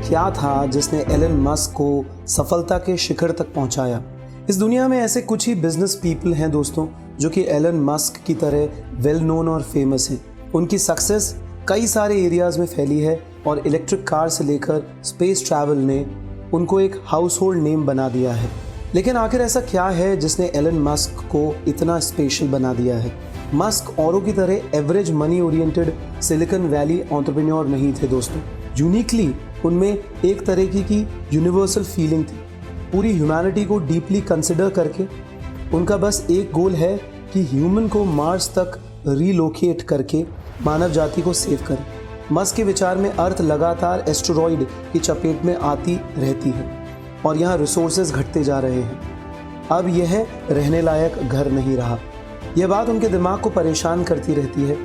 क्या था जिसने एलन मस्क को सफलता के शिखर तक पहुंचाया। इस दुनिया में ऐसे कुछ ही बिजनेस पीपल हैं दोस्तों जो कि एलन मस्क की तरह वेल नोन और फेमस हैं। उनकी सक्सेस कई सारे एरियाज में फैली है और इलेक्ट्रिक कार से लेकर स्पेस ट्रैवल ने उनको एक हाउस होल्ड नेम बना दिया है। लेकिन आखिर ऐसा क्या है जिसने एलन मस्क को इतना स्पेशल बना दिया है? मस्क औरों की तरह average money oriented silicon valley entrepreneur नहीं थे दोस्तों। यूनिकली उनमें एक तरह की यूनिवर्सल फीलिंग थी। पूरी ह्यूमैनिटी को डीपली कंसिडर करके उनका बस एक गोल है कि ह्यूमन को मार्स तक रीलोकेट करके मानव जाति को सेव करें। मस्क के विचार में अर्थ लगातार एस्टेरॉइड की चपेट में आती रहती है और यहाँ रिसोर्सेज घटते जा रहे हैं। अब यह रहने लायक घर नहीं रहा। यह बात उनके दिमाग को परेशान करती रहती है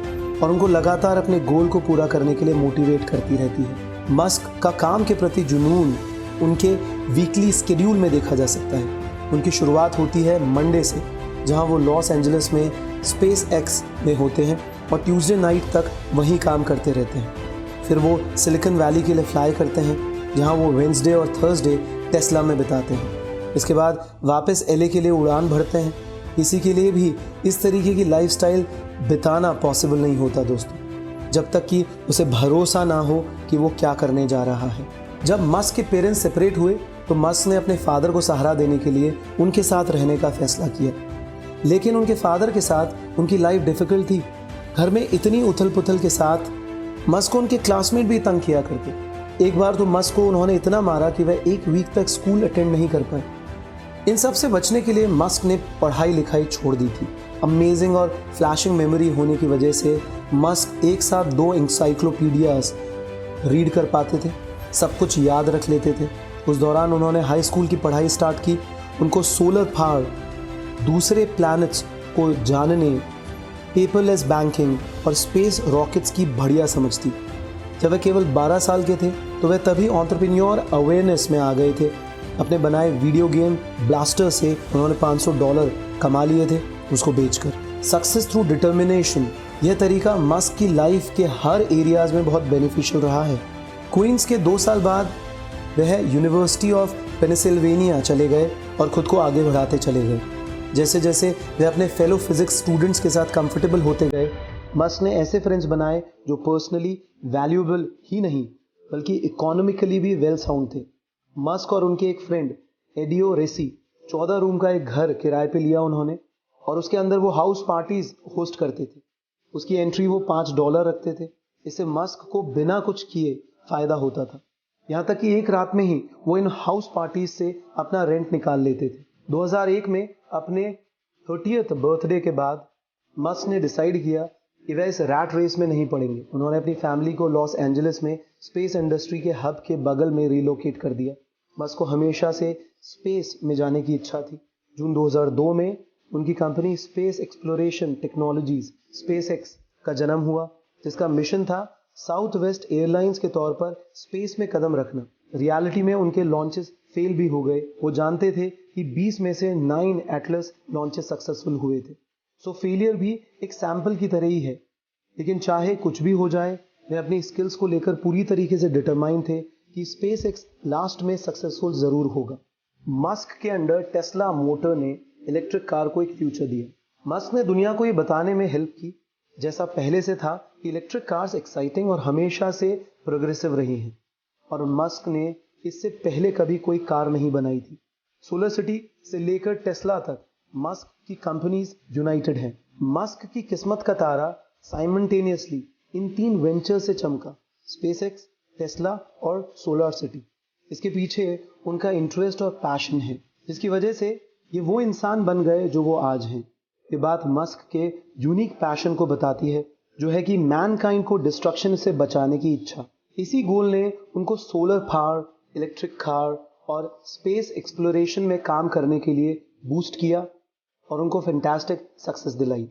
और उनको लगातार अपने गोल को पूरा करने के लिए मोटिवेट करती रहती है। मस्क का काम के प्रति जुनून उनके वीकली स्केड्यूल में देखा जा सकता है। उनकी शुरुआत होती है मंडे से, जहां वो लॉस एंजलिस में स्पेस एक्स में होते हैं और ट्यूसडे नाइट तक वहीं काम करते रहते हैं। फिर वो सिलिकॉन वैली के लिए फ्लाई करते हैं, जहां वो वेंसडे और थर्सडे टेस्ला में बिताते हैं। इसके बाद वापस एलए के लिए उड़ान भरते हैं। किसी के लिए भी इस तरीके की लाइफस्टाइल बिताना पॉसिबल नहीं होता दोस्तों, जब तक कि उसे भरोसा ना हो कि वो क्या करने जा रहा है। जब मस्क के पेरेंट्स सेपरेट हुए तो मस्क ने अपने फादर को सहारा देने के लिए उनके साथ रहने का फैसला किया। लेकिन उनके फादर के साथ उनकी लाइफ डिफिकल्ट थी। घर में इतनी उथल पुथल के साथ मस्क को उनके क्लासमेट भी तंग किया करते। एक बार तो मस्क को उन्होंने इतना मारा कि वह एक वीक तक स्कूल अटेंड नहीं कर पाए। इन सब से बचने के लिए मस्क ने पढ़ाई लिखाई छोड़ दी थी। अमेजिंग और फ्लैशिंग मेमोरी होने की वजह से मस्क एक साथ 2 इंसाइक्लोपीडियाज रीड कर पाते थे, सब कुछ याद रख लेते थे। उस दौरान उन्होंने हाई स्कूल की पढ़ाई स्टार्ट की। उनको सोलर पावर, दूसरे प्लैनेट्स को जानने, पेपरलेस बैंकिंग और स्पेस रॉकेट्स की बढ़िया समझ थी। जब वे केवल 12 साल के थे तो वे तभी एंटरप्रेन्योर अवेयरनेस में आ गए थे। अपने बनाए वीडियो गेम ब्लास्टर से उन्होंने $500 कमा लिए थे उसको बेचकर। सक्सेस थ्रू डिटर्मिनेशन, यह तरीका मस्क की लाइफ के हर एरियाज में बहुत बेनिफिशियल रहा है। क्वींस के 2 साल बाद वह यूनिवर्सिटी ऑफ पेनिसिल्वेनिया चले गए और खुद को आगे बढ़ाते चले गए। जैसे जैसे वे अपने फेलो फिजिक्स स्टूडेंट्स के साथ कंफर्टेबल होते गए, मस्क ने ऐसे फ्रेंड्स बनाए जो पर्सनली वैल्यूएबल ही नहीं बल्कि इकोनॉमिकली भी वेल साउंड थे। मस्क और उनके एक फ्रेंड एडियो रेसी 14 रूम का एक घर किराए पे लिया उन्होंने और उसके अंदर वो हाउस पार्टीज होस्ट करते थे। उसकी एंट्री वो $5 रखते थे। इससे मस्क को बिना कुछ किए फायदा होता था। यहाँ तक कि एक रात में ही वो इन हाउस पार्टीज से अपना रेंट निकाल लेते थे। 2001 में अपने 30th बर्थडे के बाद मस्क ने डिसाइड किया कि वह इस रैट रेस में नहीं पड़ेंगे। उन्होंने अपनी फैमिली को लॉस एंजलिस में स्पेस इंडस्ट्री के हब के बगल में रिलोकेट कर दिया। मस्क को हमेशा से स्पेस में जाने की इच्छा थी। जून 2002 में उनकी company space exploration technologies SpaceX का जन्म हुआ, जिसका मिशन था साउथ वेस्ट एयरलाइंस के तौर पर स्पेस में कदम रखना। रियलिटी में उनके लॉन्चेस फेल भी हो गए। वो जानते थे कि 20 में से 9 एटलस लॉन्चेस सक्सेसफुल हुए थे। सो फेलियर भी एक सैंपल की तरह ही है। लेकिन चाहे कुछ भी हो जाए, वे अपनी स्किल्स को लेकर पूरी तरीके से डिटरमाइन थे कि SpaceX लास्ट में सक्सेसफुल जरूर होगा। मस्क के अंडर टेस्ला मोटर ने इलेक्ट्रिक कार को एक फ्यूचर दिया। मस्क ने दुनिया को ये बताने में हेल्प की, जैसा पहले से था, कि इलेक्ट्रिक कार्स एक्साइटिंग और हमेशा से प्रोग्रेसिव रही हैं। और मस्क ने इससे पहले कभी कोई कार नहीं बनाई थी। सोलर सिटी से लेकर टेस्ला तक मस्क की कंपनीज यूनाइटेड हैं। मस्क की किस्मत का तारा साइमल्टेनियसली इन 3 वेंचर से चमका, SpaceX, टेस्ला और सोलर सिटी। इसके पीछे उनका इंटरेस्ट और पैशन है, जिसकी वजह से ये वो इंसान बन गए जो वो आज हैं। ये बात मस्क के यूनिक पैशन को बताती है, जो है कि मैनकाइंड को डिस्ट्रक्शन से बचाने की इच्छा। इसी गोल ने उनको सोलर पावर, इलेक्ट्रिक कार और स्पेस एक्सप्लोरेशन में काम करने के लिए बूस्ट किया और उनको फैंटास्टिक सक्सेस दिलाई।